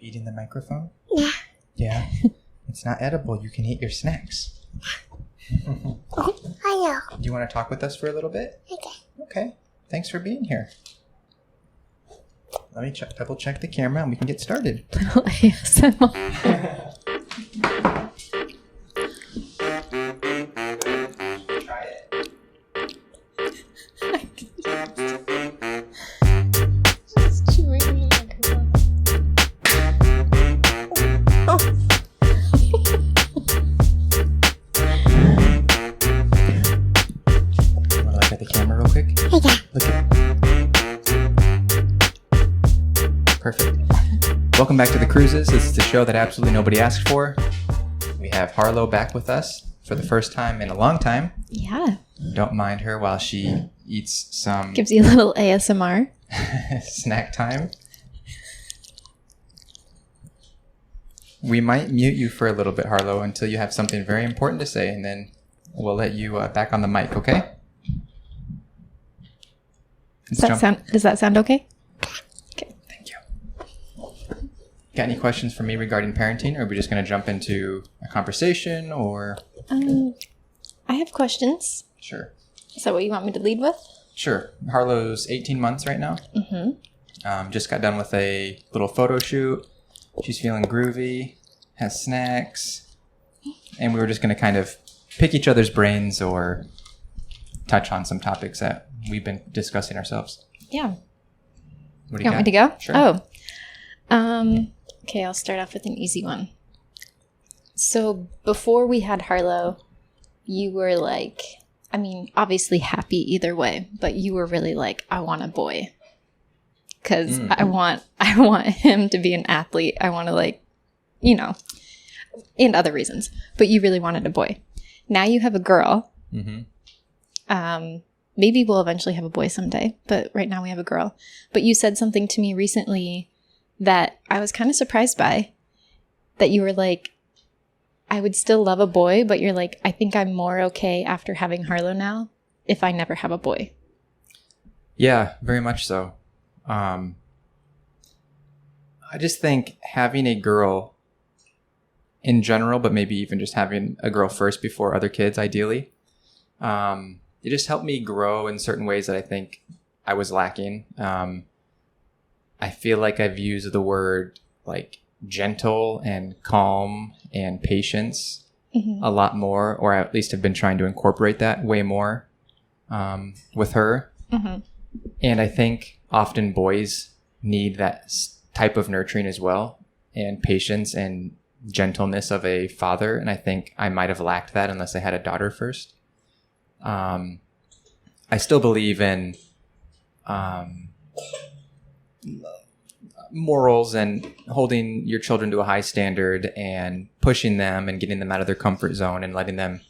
eating the microphone? Yeah. Yeah? It's not edible. You can eat your snacks. Oh, I know. Do you want to talk with us for a little bit? Okay. Okay. Thanks for being here. Let me double check the camera and we can get started. Little ASMR. Try it. Just chewing the microphone. You want to look at the camera real quick? Okay. Look at Perfect. Welcome back to the KRUSES. This is the show that absolutely nobody asked for. We have Harlow back with us for the first time in a long time. Yeah. Don't mind her while she eats some Gives you a little ASMR. snack time. We might mute you for a little bit, Harlow, until you have something very important to say, and then we'll let you back on the mic, okay? Does that sound okay? Thank you. Got any questions for me regarding parenting, or are we just going to jump into a conversation, or? I have questions. Sure. Is that what you want me to lead with? Sure. Harlow's 18 months right now. Mm-hmm. Just got done with a little photo shoot. She's feeling groovy, has snacks, and we were just going to kind of pick each other's brains or touch on some topics that we've been discussing ourselves. Yeah. What do You want me to go? Sure. Okay, I'll start off with an easy one. So before we had Harlow, you were like, I mean, obviously happy either way, but you were really like, I want a boy. Because I want him to be an athlete. I want to, like, you know, and other reasons. But you really wanted a boy. Now you have a girl. Mm-hmm. Maybe we'll eventually have a boy someday, but right now we have a girl. But you said something to me recently that I was kind of surprised by. That you were like, I would still love a boy, but you're like, I think I'm more okay after having Harlow now if I never have a boy. Yeah, very much so. I just think having a girl in general, but maybe even just having a girl first before other kids, ideally, it just helped me grow in certain ways that I think I was lacking. I feel like I've used the word like gentle and calm and patience a lot more, or at least have been trying to incorporate that way more with her. Mm-hmm. And I think often boys need that type of nurturing as well, and patience and gentleness of a father. And I think I might have lacked that unless I had a daughter first. I still believe in morals and holding your children to a high standard and pushing them and getting them out of their comfort zone and letting them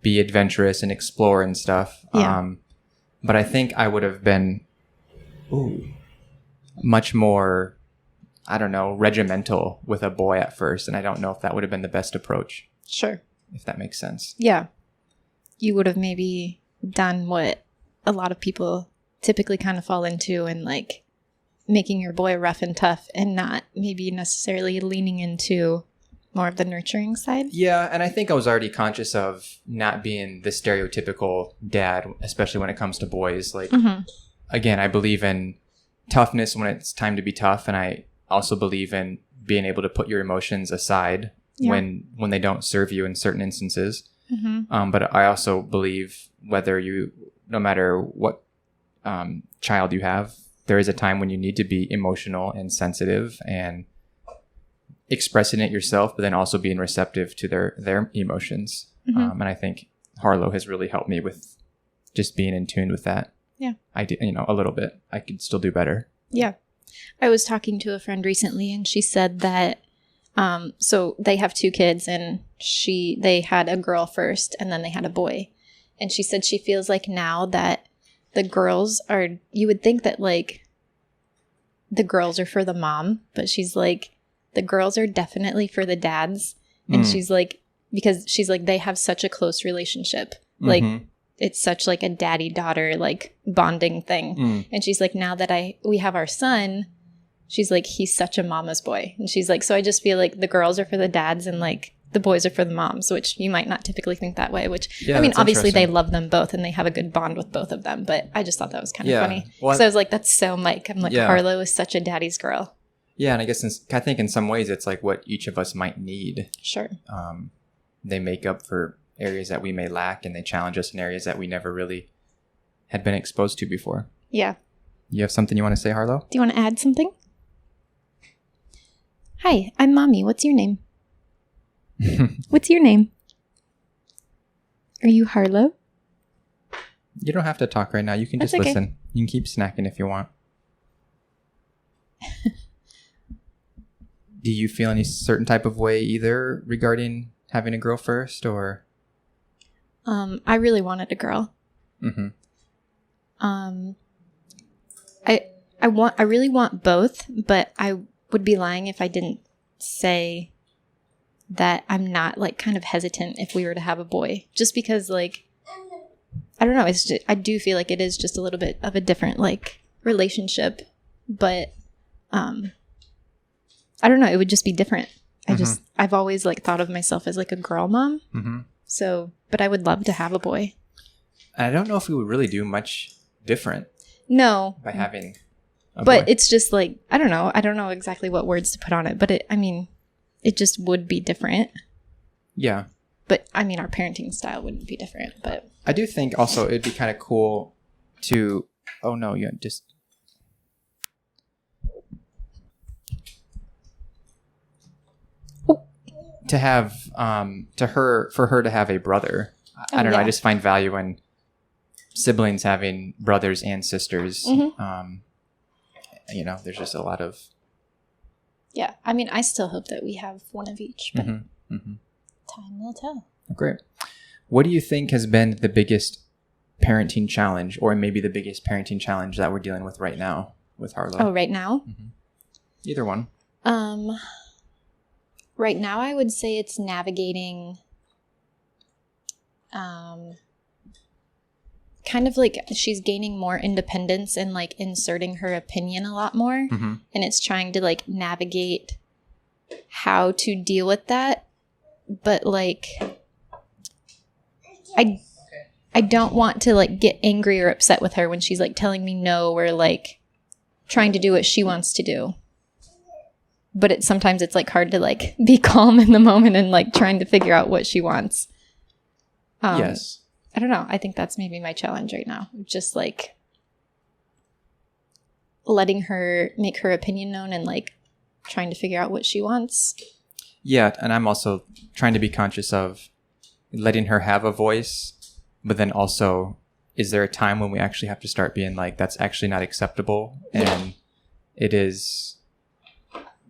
be adventurous and explore and stuff. Yeah. But I think I would have been much more, I don't know, regimental with a boy at first. And I don't know if that would have been the best approach. Sure. If that makes sense. Yeah. You would have maybe done what a lot of people typically kind of fall into, and like making your boy rough and tough and not maybe necessarily leaning into more of the nurturing side. Yeah, and I think I was already conscious of not being the stereotypical dad, especially when it comes to boys. Like, again, I believe in toughness when it's time to be tough, and I also believe in being able to put your emotions aside when they don't serve you in certain instances. But I also believe no matter what child you have, there is a time when you need to be emotional and sensitive and expressing it yourself, but then also being receptive to their emotions. And I think Harlow has really helped me with just being in tune with that. Yeah. I do, a little bit. I could still do better. Yeah. I was talking to a friend recently, and she said that, so they have 2 kids, and they had a girl first and then they had a boy. And she said she feels like now that the girls are, you would think that like the girls are for the mom, but she's like, the girls are definitely for the dads. And she's like, because she's like, they have such a close relationship. Like, it's such like a daddy-daughter like bonding thing. And she's like, now that we have our son, She's like, he's such a mama's boy. And she's like, so I just feel like the girls are for the dads and like the boys are for the moms, which you might not typically think that way, which, I mean, obviously they love them both and they have a good bond with both of them. But I just thought that was kind of funny. Well, so I was like, that's so Mike. I'm like, Harlow is such a daddy's girl. Yeah. And I guess I think in some ways it's like what each of us might need. Sure. They make up for areas that we may lack and they challenge us in areas that we never really had been exposed to before. Yeah. You have something you want to say, Harlow? Do you want to add something? Hi, I'm Mommy. What's your name? What's your name? Are you Harlow? You don't have to talk right now. You can just listen. You can keep snacking if you want. Do you feel any certain type of way either regarding having a girl first or? I really wanted a girl. Mm-hmm. I really want both, but I would be lying if I didn't say that I'm not like kind of hesitant if we were to have a boy, just because like, I don't know. It's just, I do feel like it is just a little bit of a different like relationship, but, I don't know. It would just be different. I've always like thought of myself as like a girl mom. Mm-hmm. So, but I would love to have a boy. I don't know if we would really do much different. No. By having a boy. But it's just like, I don't know. I don't know exactly what words to put on it, but it just would be different. Yeah. But I mean, our parenting style wouldn't be different, but. I do think also it'd be kind of cool to, oh no, you just. To have, for her to have a brother. I don't know. I just find value in siblings having brothers and sisters. Mm-hmm. There's just a lot of. Yeah. I mean, I still hope that we have one of each, but time will tell. Great. What do you think has been the biggest parenting challenge or maybe the biggest parenting challenge that we're dealing with right now with Harlow? Oh, right now? Mm-hmm. Either one. Right now, I would say it's navigating kind of like she's gaining more independence and like inserting her opinion a lot more. Mm-hmm. And it's trying to like navigate how to deal with that. But like, I don't want to like get angry or upset with her when she's like telling me no or like trying to do what she wants to do. But sometimes it's like hard to like be calm in the moment and like trying to figure out what she wants. Yes. I don't know. I think that's maybe my challenge right now. Just like letting her make her opinion known and like trying to figure out what she wants. Yeah. And I'm also trying to be conscious of letting her have a voice, but then also, is there a time when we actually have to start being like, that's actually not acceptable and it is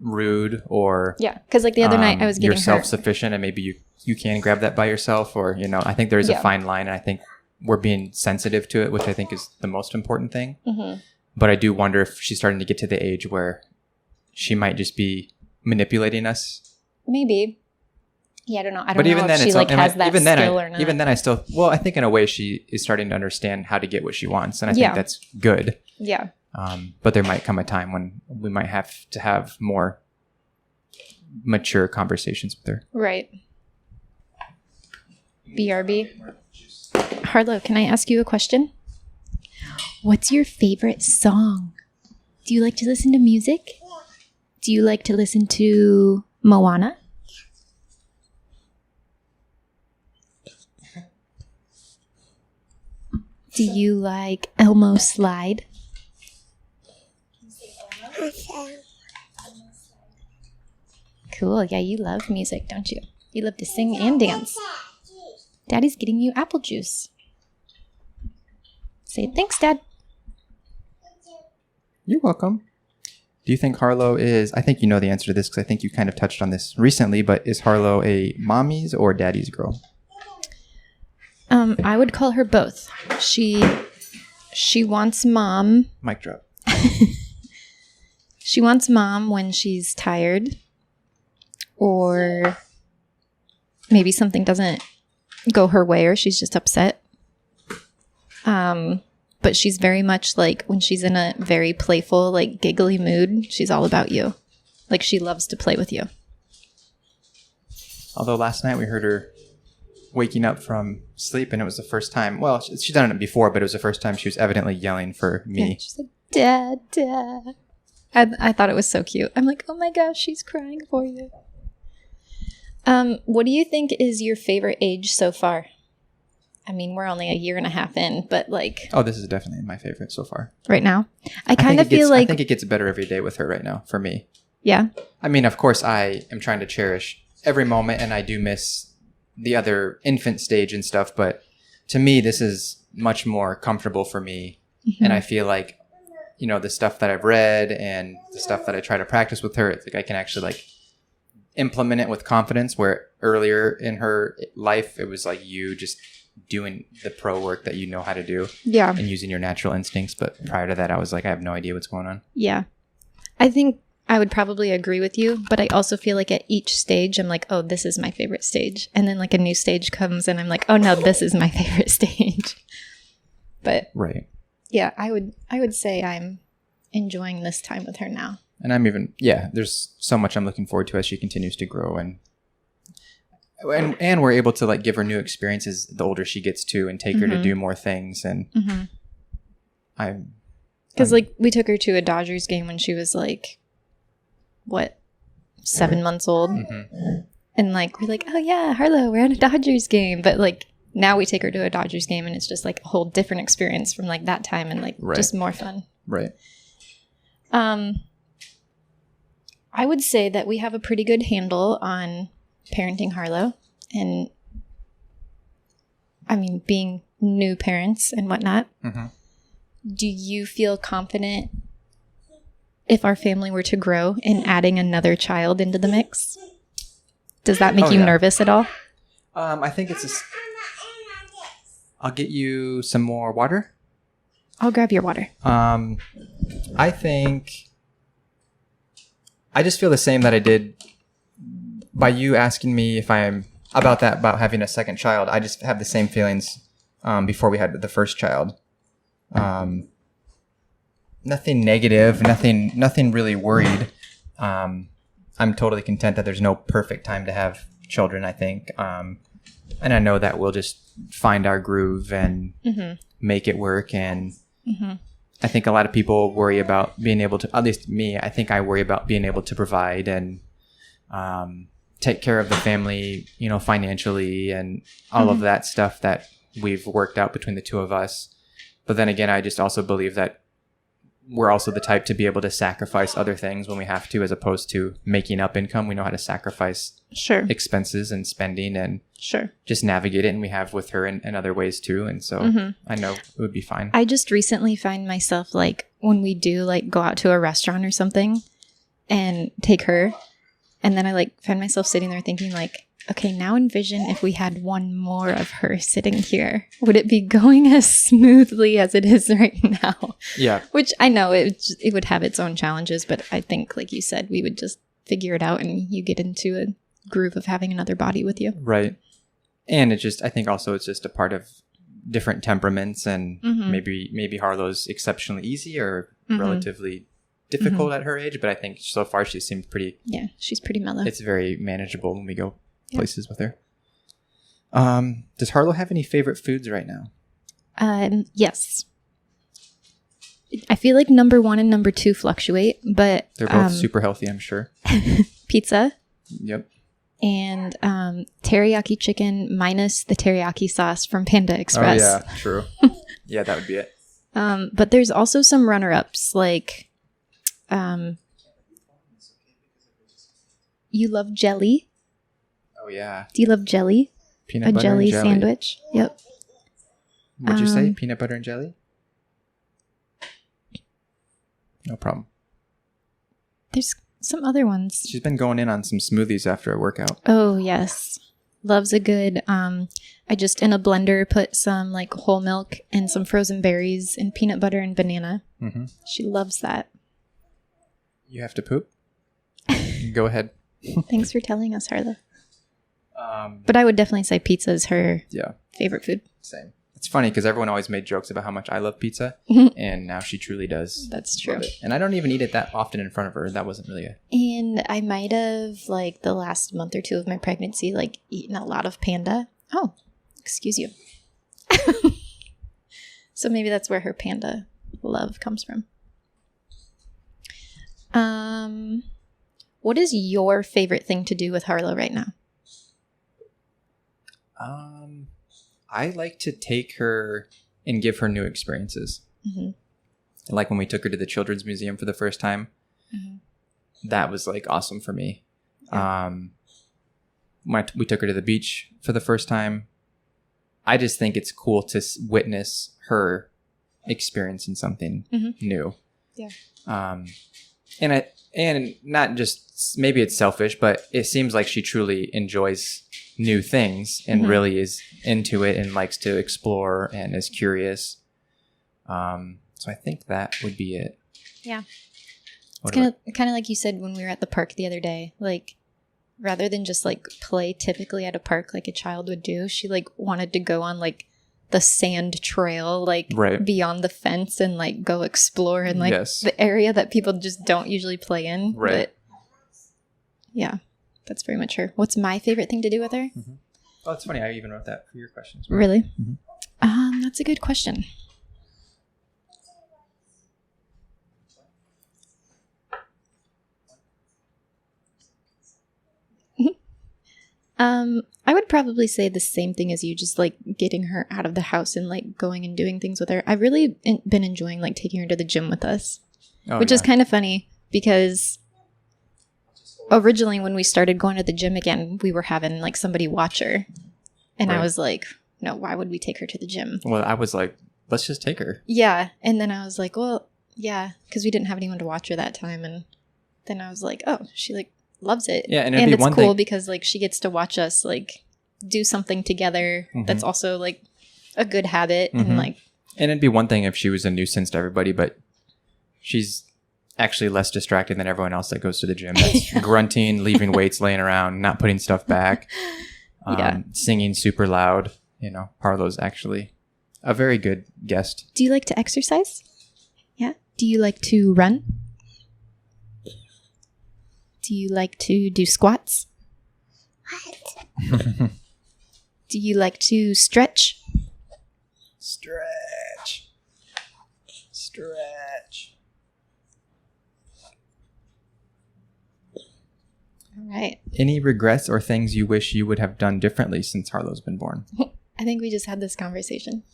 rude or because like the other night I was getting you're self-sufficient and maybe you can grab that by yourself or I think there's a fine line and I think we're being sensitive to it, which I think is the most important thing. Mm-hmm. But I do wonder if she's starting to get to the age where she might just be manipulating us. Maybe. Yeah, I don't know. I don't know if she like has that skill or not. Even then I think in a way she is starting to understand how to get what she wants and I think that's good. Yeah. But there might come a time when we might have to have more mature conversations with her. Right. BRB. Harlow, can I ask you a question? What's your favorite song? Do you like to listen to music? Do you like to listen to Moana? Do you like Elmo Slide? Cool. Yeah, you love music, don't you? You love to sing and dance. Daddy's getting you apple juice. Say thanks, Dad. You're welcome. Do you think Harlow is, I think you know the answer to this because I think you kind of touched on this recently, but is Harlow a mommy's or daddy's girl? I would call her both. She wants mom. Mic drop. She wants mom when she's tired or maybe something doesn't go her way or she's just upset. But But she's very much like when she's in a very playful, like giggly mood, she's all about you. Like she loves to play with you. Although last night we heard her waking up from sleep, and it was the first time. Well, she's done it before, but it was the first time she was evidently yelling for me. Yeah, she's like, Dad, Dad. I thought it was so cute. I'm like, oh my gosh, she's crying for you. What do you think is your favorite age so far? I mean, we're only a year and a half in, but like... Oh, this is definitely my favorite so far. Right now? I kind of feel like... I think it gets better every day with her right now, for me. Yeah? I mean, of course, I am trying to cherish every moment, and I do miss the other infant stage and stuff, but to me, this is much more comfortable for me. Mm-hmm. And I feel like, you know, the stuff that I've read and the stuff that I try to practice with her, it's like I can actually like implement it with confidence, where earlier in her life, it was like you just doing the pro work that you know how to do. Yeah. And using your natural instincts. But prior to that, I was like, I have no idea what's going on. Yeah. I think I would probably agree with you, but I also feel like at each stage, I'm like, oh, this is my favorite stage. And then like a new stage comes and I'm like, oh no, this is my favorite stage. But right. Yeah, I would say I'm enjoying this time with her now. And I'm even, there's so much I'm looking forward to as she continues to grow, and we're able to like give her new experiences the older she gets too, and take her to do more things. And because like we took her to a Dodgers game when she was like, what, 7 months old, and like we're like, oh yeah, Harlow, we're at a Dodgers game, but like now we take her to a Dodgers game and it's just like a whole different experience from like that time, and like just more fun. Right. I would say that we have a pretty good handle on parenting Harlow, and I mean, being new parents and whatnot. Do you feel confident if our family were to grow in adding another child into the mix? Does that make you nervous at all? I think it's I'll get you some more water. I'll grab your water. I think I just feel the same that I did by you asking me if I'm about having a second child. I just have the same feelings before we had the first child. Nothing negative, nothing really worried. I'm totally content that there's no perfect time to have children, I think. And I know that we'll just find our groove and make it work. And I think a lot of people worry about being able to, at least me, I think I worry about being able to provide and take care of the family, you know, financially and all of that stuff that we've worked out between the two of us. But then again, I just also believe that we're also the type to be able to sacrifice other things when we have to, as opposed to making up income. We know how to sacrifice expenses and spending and just navigate it. And we have with her in other ways too. And so I know it would be fine. I just recently find myself like when we do like go out to a restaurant or something and take her, and then I like find myself sitting there thinking like, okay, now envision if we had one more of her sitting here. Would it be going as smoothly as it is right now? Yeah. Which I know it would have its own challenges, but I think, like you said, we would just figure it out and you get into a groove of having another body with you. Right. And I think also it's just a part of different temperaments, and maybe Harlow's exceptionally easy or relatively difficult at her age, but I think so far she seems pretty... Yeah, she's pretty mellow. It's very manageable when we go places with her. Does Harlow have any favorite foods right now? Yes. I feel like number 1 and number 2 fluctuate, but they're both super healthy, I'm sure. Pizza. Yep. And teriyaki chicken minus the teriyaki sauce from Panda Express. Oh yeah, true. Yeah, that would be it. But there's also some runner-ups like you love jelly. Oh yeah. Do you love jelly? Peanut butter jelly and jelly sandwich. Yep. What'd you say? Peanut butter and jelly? No problem. There's some other ones. She's been going in on some smoothies after a workout. Oh yes. Loves a good I just in a blender put some like whole milk and some frozen berries and peanut butter and banana. She loves that. You have to poop? Go ahead. Thanks for telling us, Harlow. But I would definitely say pizza is her favorite food. Same. It's funny because everyone always made jokes about how much I love pizza, and now she truly does. That's true. And I don't even eat it that often in front of her. That wasn't really And I might have, like, the last month or two of my pregnancy, like, eaten a lot of Panda. Oh, excuse you. So maybe that's where her Panda love comes from. What is your favorite thing to do with Harlow right now? I like to take her and give her new experiences. Mm-hmm. Like when we took her to the Children's Museum for the first time, that was like awesome for me. Yeah. When we took her to the beach for the first time, I just think it's cool to witness her experiencing something new. Yeah. And not just, maybe it's selfish, but it seems like she truly enjoys new things and really is into it and likes to explore and is curious. So I think that would be it. Yeah. It's kind of like you said when we were at the park the other day, like rather than just like play typically at a park like a child would do, she like wanted to go on like the sand trail, like beyond the fence and like go explore in like the area that people just don't usually play in. Right. But yeah, that's very much her. What's my favorite thing to do with her? Mm-hmm. Oh, it's funny. I even wrote that for your questions. Right? Really? Mm-hmm. That's a good question. I would probably say the same thing as you, just like getting her out of the house and like going and doing things with her. I've really been enjoying like taking her to the gym with us, which is kind of funny because originally when we started going to the gym again, we were having like somebody watch her. And I was like, no, why would we take her to the gym? Well, I was like, let's just take her. Yeah. And then I was like, well, yeah, because we didn't have anyone to watch her that time. And then I was like, oh, she like loves it. Yeah, and it's cool because like she gets to watch us like do something together that's also like a good habit and like. And it'd be one thing if she was a nuisance to everybody, but she's actually less distracted than everyone else that goes to the gym. That's grunting, leaving weights laying around, not putting stuff back, singing super loud. You know, Harlow's actually a very good guest. Do you like to exercise? Yeah. Do you like to run? Do you like to do squats? What? Do you like to stretch? Stretch. All right. Any regrets or things you wish you would have done differently since Harlow's been born? I think we just had this conversation.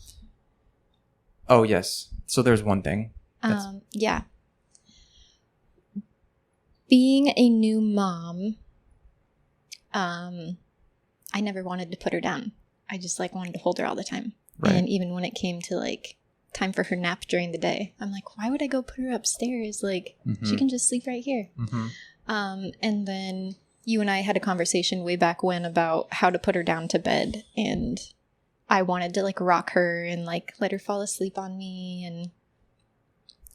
Oh, yes. So there's one thing. Yeah. Being a new mom, I never wanted to put her down. I just like wanted to hold her all the time. Right. And even when it came to like time for her nap during the day, I'm like, why would I go put her upstairs? Like she can just sleep right here. And then you and I had a conversation way back when about how to put her down to bed. And I wanted to like rock her and like let her fall asleep on me. And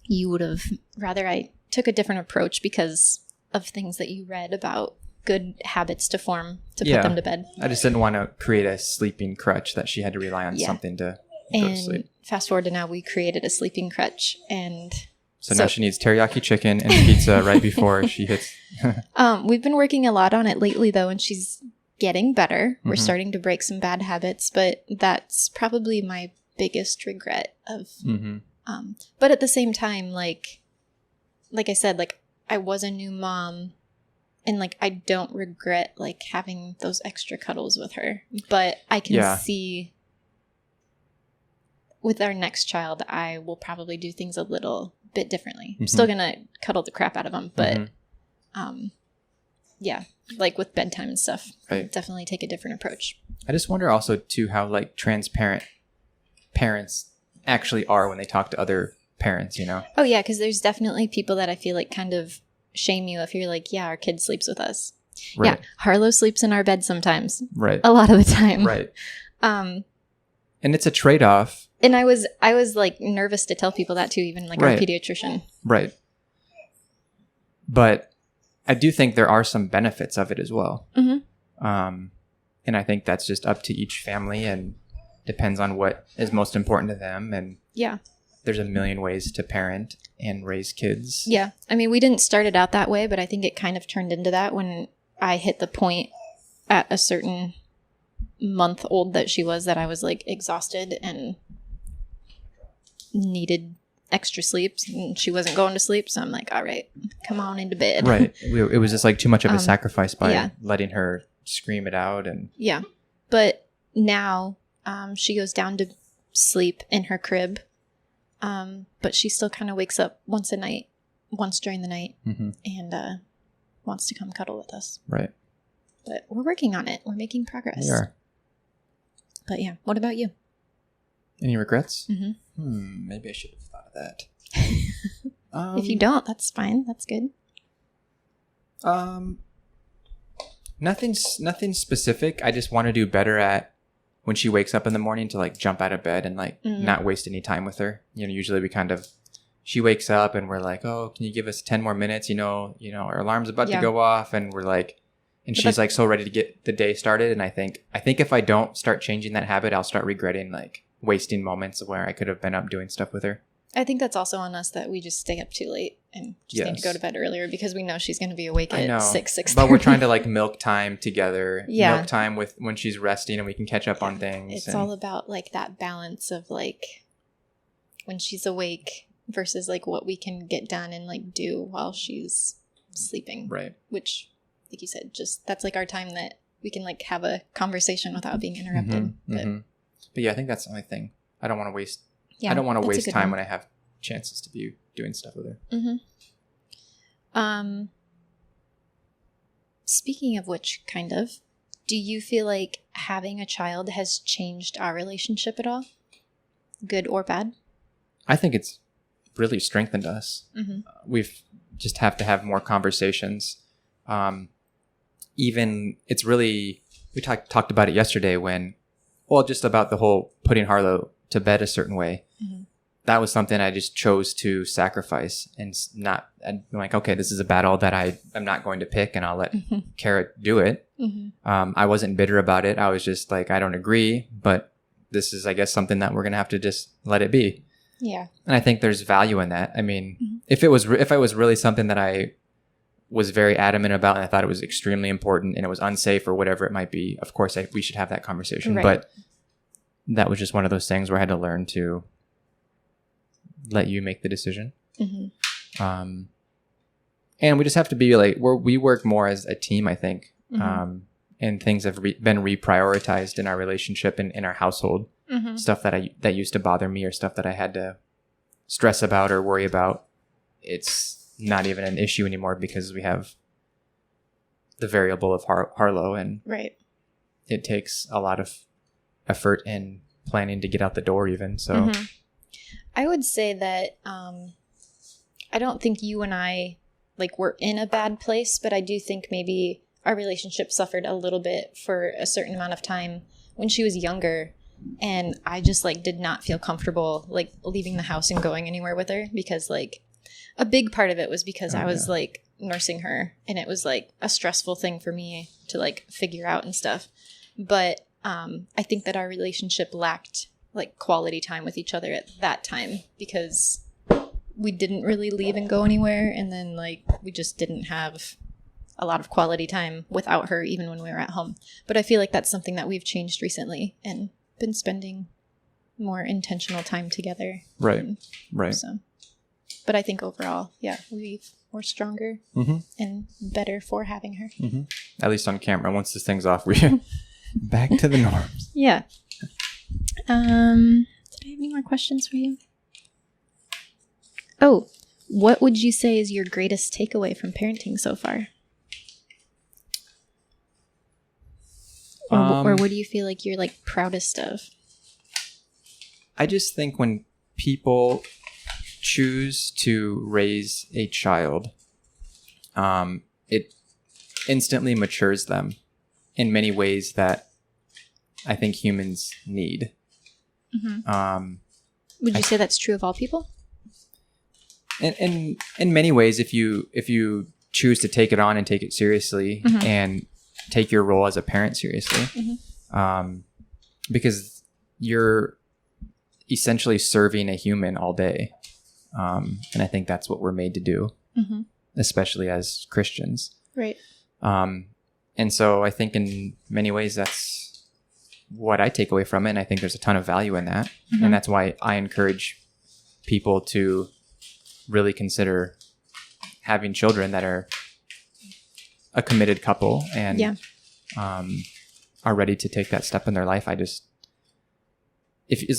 you would have rather I took a different approach because of things that you read about good habits to form to put them to bed. I just didn't want to create a sleeping crutch that she had to rely on something to go to sleep. Fast forward to now, we created a sleeping crutch. And so now she needs teriyaki chicken and pizza right before she hits. We've been working a lot on it lately, though, and she's getting better. We're starting to break some bad habits, but that's probably my biggest regret of. But at the same time, like I said, like I was a new mom. And, like, I don't regret, like, having those extra cuddles with her. But I can see with our next child, I will probably do things a little bit differently. I'm still going to cuddle the crap out of him. But, yeah, like with bedtime and stuff, definitely take a different approach. I just wonder also, too, how, like, transparent parents actually are when they talk to other parents, you know? Oh, yeah, because there's definitely people that I feel like kind of shame you if you're like, yeah, our kid sleeps with us. Right. Yeah, Harlow sleeps in our bed sometimes. Right. A lot of the time. Right. And it's a trade-off. And I was like nervous to tell people that too, even like our pediatrician. Right. But I do think there are some benefits of it as well. And I think that's just up to each family and depends on what is most important to them. And Yeah. there's a million ways to parent and raise kids. Yeah. I mean, we didn't start it out that way, but I think it kind of turned into that when I hit the point at a certain month old that she was, that I was like exhausted and needed extra sleep, and she wasn't going to sleep. So I'm like, all right, come on into bed. Right. It was just like too much of a sacrifice by letting her scream it out. And yeah. But now she goes down to sleep in her crib. But she still kind of wakes up once during the night, and wants to come cuddle with us. Right. But we're working on it. We're making progress. We are. But yeah, what about you? Any regrets? Mm-hmm. Maybe I should have thought of that. If you don't, that's fine. That's good. Nothing specific. I just want to do better at when she wakes up in the morning to like jump out of bed and like not waste any time with her. You know, usually she wakes up and we're like, oh, can you give us 10 more minutes? You know, our alarm's about to go off, and we're like, and she's like so ready to get the day started. And I think if I don't start changing that habit, I'll start regretting like wasting moments where I could have been up doing stuff with her. I think that's also on us that we just stay up too late and just need to go to bed earlier because we know she's going to be awake at 6:30. But we're trying to like milk time together. Yeah. Milk time with when she's resting and we can catch up on things. It's all about like that balance of like when she's awake versus like what we can get done and like do while she's sleeping. Right. Which, like you said, just that's like our time that we can like have a conversation without being interrupted. But yeah, I think that's the only thing. I don't want to waste. Yeah, I don't want to waste time when I have chances to be doing stuff with her. Speaking of which, kind of, do you feel like having a child has changed our relationship at all? Good or bad? I think it's really strengthened us. We've just have to have more conversations. Even it's really, we talked about it yesterday just about the whole putting Harlow to bed a certain way. That was something I just chose to sacrifice and I'm like, okay, this is a battle that I'm not going to pick, and I'll let Cara do it. I wasn't bitter about it. I was just like, I don't agree, but this is, I guess, something that we're going to have to just let it be. Yeah. And I think there's value in that. I mean, if it was really something that I was very adamant about and I thought it was extremely important and it was unsafe or whatever it might be, of course we should have that conversation. Right. But that was just one of those things where I had to learn to let you make the decision. And we just have to be like, we work more as a team, I think. And things have been reprioritized in our relationship and in our household. Stuff that used to bother me or stuff that I had to stress about or worry about. It's not even an issue anymore because we have the variable of Harlow, and it takes a lot of effort and planning to get out the door even. So I would say that I don't think you and I like were in a bad place, but I do think maybe our relationship suffered a little bit for a certain amount of time when she was younger, and I just like did not feel comfortable like leaving the house and going anywhere with her because like a big part of it was because I was like nursing her, and it was like a stressful thing for me to like figure out and stuff. But I think that our relationship lacked like quality time with each other at that time because we didn't really leave and go anywhere, and then like we just didn't have a lot of quality time without her even when we were at home. But I feel like that's something that we've changed recently and been spending more intentional time together. Right. So, but I think overall, we're stronger and better for having her. At least on camera. Once this thing's off, we're back to the norms. Yeah. Did I have any more questions for you? Oh, what would you say is your greatest takeaway from parenting so far? Or what do you feel like you're like proudest of? I just think when people choose to raise a child, it instantly matures them in many ways that I think humans need. Would you say that's true of all people? In many ways, if you choose to take it on and take it seriously and take your role as a parent seriously, because you're essentially serving a human all day. And I think that's what we're made to do, especially as Christians. Right. And so I think in many ways that's what I take away from it. And I think there's a ton of value in that. And that's why I encourage people to really consider having children that are a committed couple and are ready to take that step in their life. As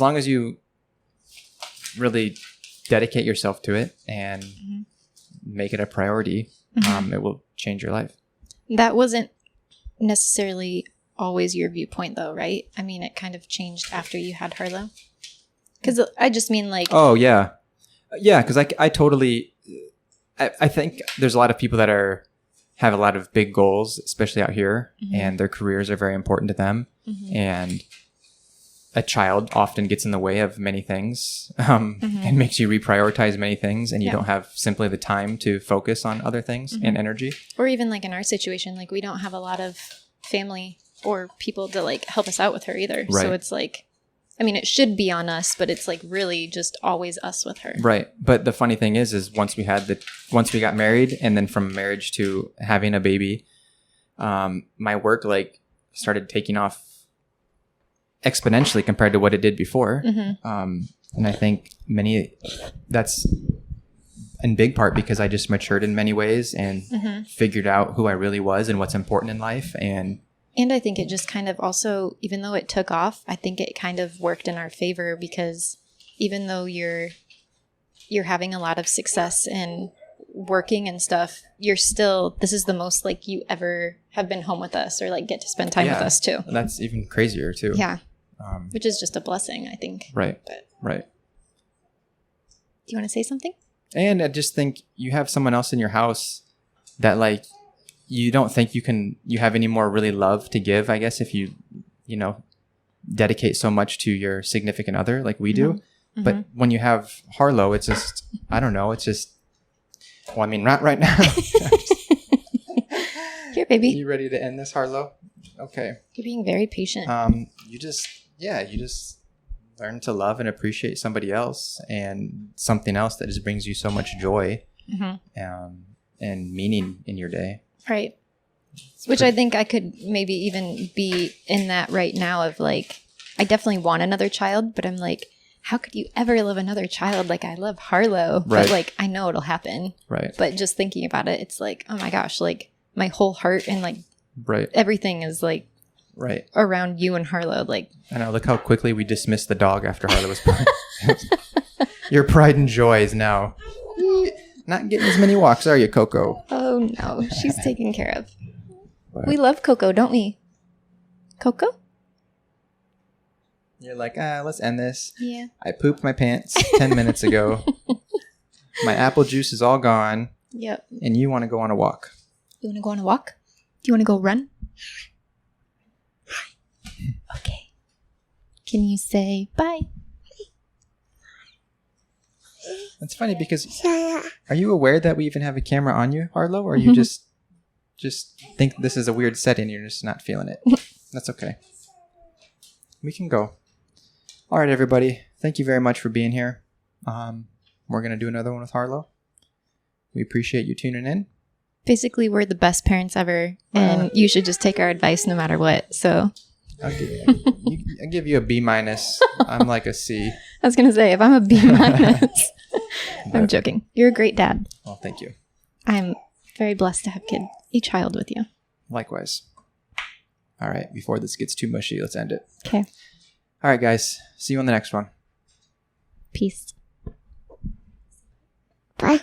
long as you really dedicate yourself to it and make it a priority, it will change your life. That wasn't necessarily always your viewpoint though, right? I mean, it kind of changed after you had Harlow. Because I just mean like... Oh, yeah. Yeah, because I totally... I think there's a lot of people that have a lot of big goals, especially out here, and their careers are very important to them. And a child often gets in the way of many things and makes you reprioritize many things, and you don't have simply the time to focus on other things and energy. Or even like in our situation, like we don't have a lot of family or people to like help us out with her either. Right. So it's like, I mean, it should be on us, but it's like really just always us with her. Right. But the funny thing is once we got married, and then from marriage to having a baby, my work like started taking off exponentially compared to what it did before. And I think that's in big part because I just matured in many ways and figured out who I really was and what's important in life. And I think it just kind of also, even though it took off, I think it kind of worked in our favor because even though you're having a lot of success and working and stuff, you're still, this is the most like you ever have been home with us or like get to spend time with us too. That's even crazier too. Yeah. Which is just a blessing, I think. Right. Right. Do you want to say something? And I just think you have someone else in your house that like, you don't think you have any more really love to give, I guess, if you dedicate so much to your significant other like we do. But when you have Harlow, it's just, I don't know, it's just, well, I mean, not right now. Here, baby. You ready to end this, Harlow? Okay. You're being very patient. You just learn to love and appreciate somebody else and something else that just brings you so much joy and meaning in your day. Right. Which I think I could maybe even be in that right now of like, I definitely want another child, but I'm like, how could you ever love another child? Like I love Harlow, but like, I know it'll happen. Right. But just thinking about it, it's like, oh my gosh, like my whole heart and like everything is like around you and Harlow. Like, I know, look how quickly we dismissed the dog after Harlow was born. Your pride and joy is now not getting as many walks, are you, Coco? Oh, no. She's taken care of. But we love Coco, don't we? Coco? You're like, let's end this. Yeah. I pooped my pants 10 minutes ago. My apple juice is all gone. Yep. And you want to go on a walk. You want to go on a walk? Do you want to go run? Okay. Can you say bye? It's funny because are you aware that we even have a camera on you, Harlow? Or you just think this is a weird setting and you're just not feeling it? That's okay. We can go. All right, everybody. Thank you very much for being here. We're going to do another one with Harlow. We appreciate you tuning in. Basically, we're the best parents ever, and you should just take our advice no matter what. So I'll give you a B-. I'm like a C. I was going to say, if I'm a B-, I'm joking. You're a great dad. Well, thank you. I'm very blessed to have a child with you. Likewise. All right. Before this gets too mushy, let's end it. Okay. All right, guys. See you on the next one. Peace. Bye.